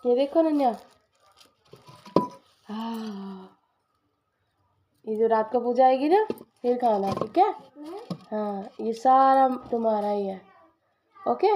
ये देखो नन्या, हाँ ये जो रात को पूजा आएगी ना फिर खाना, ठीक है? हाँ ये सारा तुम्हारा ही है, ओके?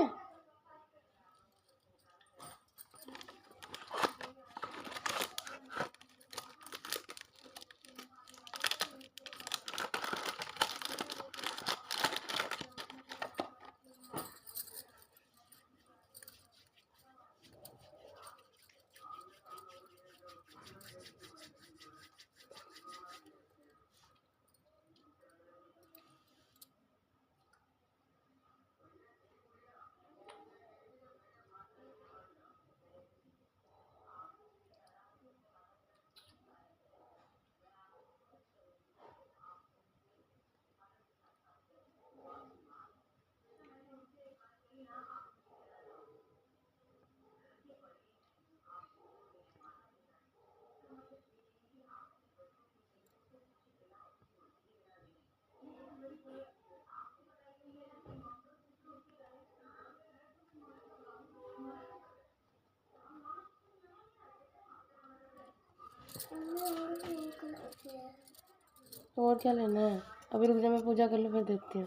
और क्या लेना है? अभी रुक जा, मैं पूजा कर लूँ फिर देखती हूँ,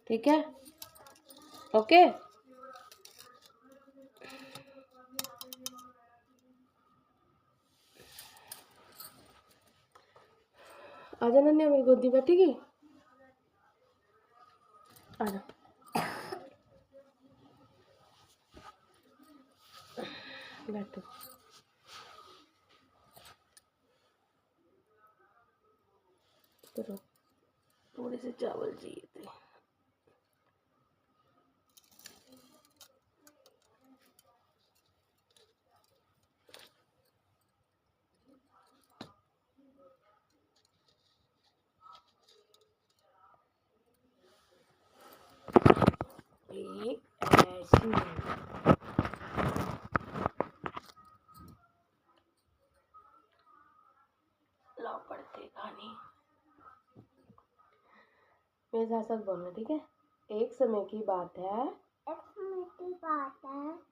ठीक है? ओके। आजा नन्या, मेरी गोदी बैठेगी, आजा। बैठो। तो थोड़े से चावल चाहिए थे। ऐसी लाओ पड़ते खानी। मेरे साथ साथ बोलना, ठीक है? एक समय की बात है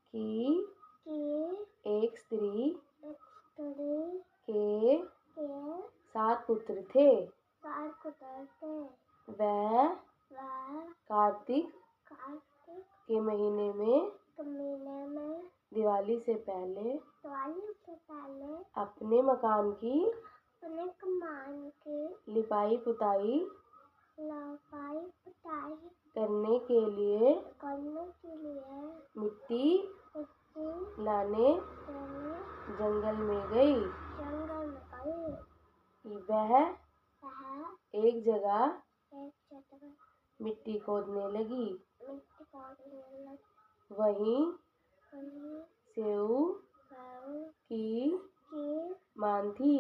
कि एक स्त्री के 7 पुत्र थे। वह कार्तिक के महीने में दिवाली से पहले अपने मकान की लिपाई पुताई करने के लिए मिट्टी लाने जंगल में गई। वह एक जगह मिट्टी खोदने लगी। वहीं सेऊ की मान थी।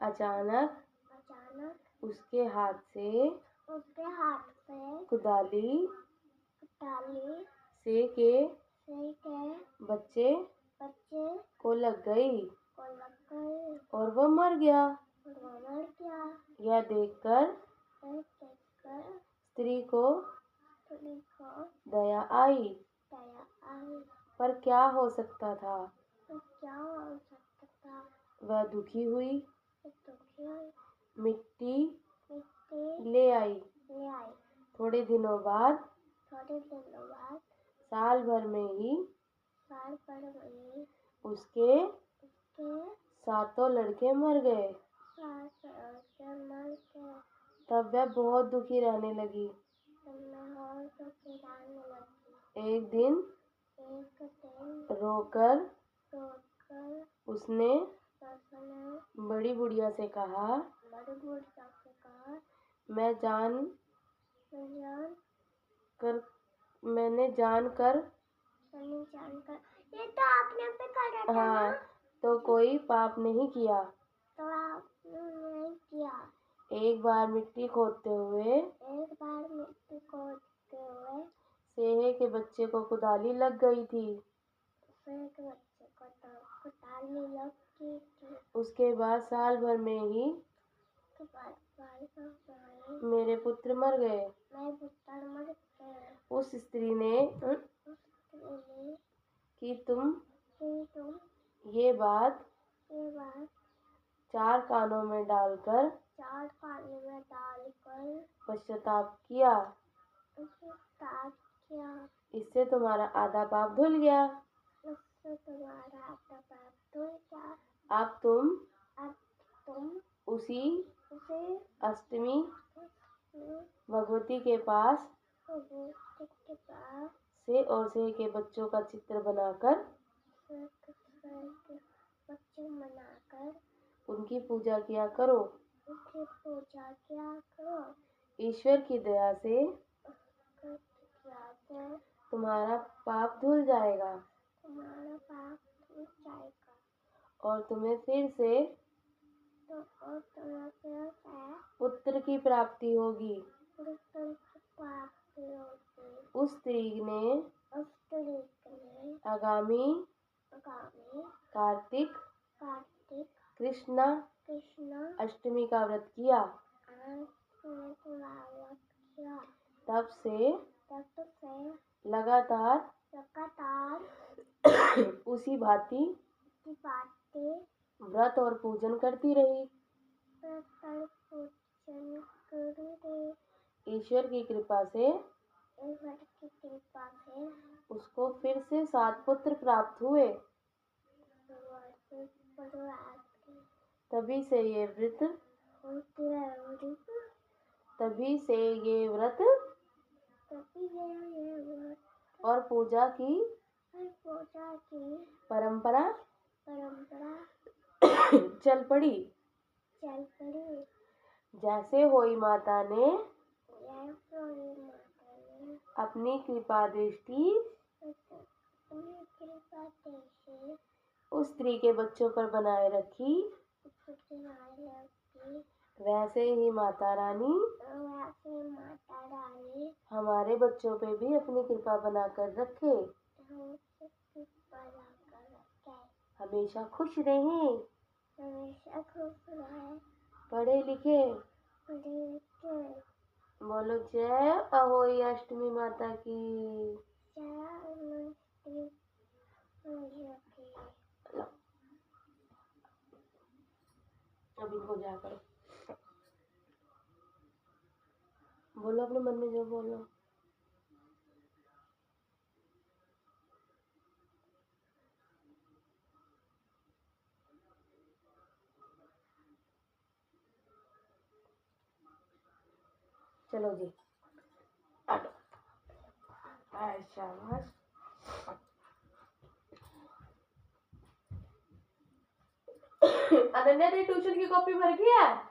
अचानक उसके हाथ से कुदाली से के बच्चे को लग गई और वह मर गया। यह देखकर स्त्री को दया आई, पर क्या हो सकता था? वह दुखी हुई, मिट्टी ले आई। थोड़े दिनों बाद साल भर में ही उसके 7 लड़के मर गए। तब वह बहुत दुखी रहने लगी। एक दिन रोकर उसने बड़ी बुढ़िया से कहा, मैंने जानकर ये तो आपने पे कर रहा था। हाँ, तो कोई पाप नहीं किया। तो आपने नहीं किया। एक बार मिट्टी खोदते हुए सेहे के बच्चे को कुदाली लग गई थी। उसके बाद साल भर में ही मेरे पुत्र मर गए। उस स्त्री ने कि तुम ये बात चार कानों में डालकर पश्चाताप किया। इससे तुम्हारा आधा पाप धुल गया। अब तुम उसी अष्टमी भगवती के पास से और से के बच्चों का चित्र बनाकर उनकी पूजा किया करो। ईश्वर की दया से तुम्हारा पाप धुल जाएगा और तुम्हें फिर से पुत्र की प्राप्ति होगी। उस स्त्री ने आगामी कार्तिक कृष्ण अष्टमी का व्रत किया। तब से लगातार उसी भांति व्रत और पूजन करती रही। ईश्वर की कृपा से उसको फिर से 7 पुत्र प्राप्त हुए। तभी से ये व्रत और पूजा की परंपरा चल पड़ी। जैसे होई माता ने अपनी कृपा दृष्टि उस स्त्री के बच्चों पर बनाए रखी, वैसे ही माता रानी हमारे बच्चों पे भी अपनी कृपा बनाकर रखे। हमेशा खुश रहें, पढ़े लिखे। बोलो जय अहोई अष्टमी माता की। अब इनको जाकर बोलो, अपने मन में जो बोलो। चलो जी, शाबाश। अनन्या ने ट्यूशन की कॉपी भर गया।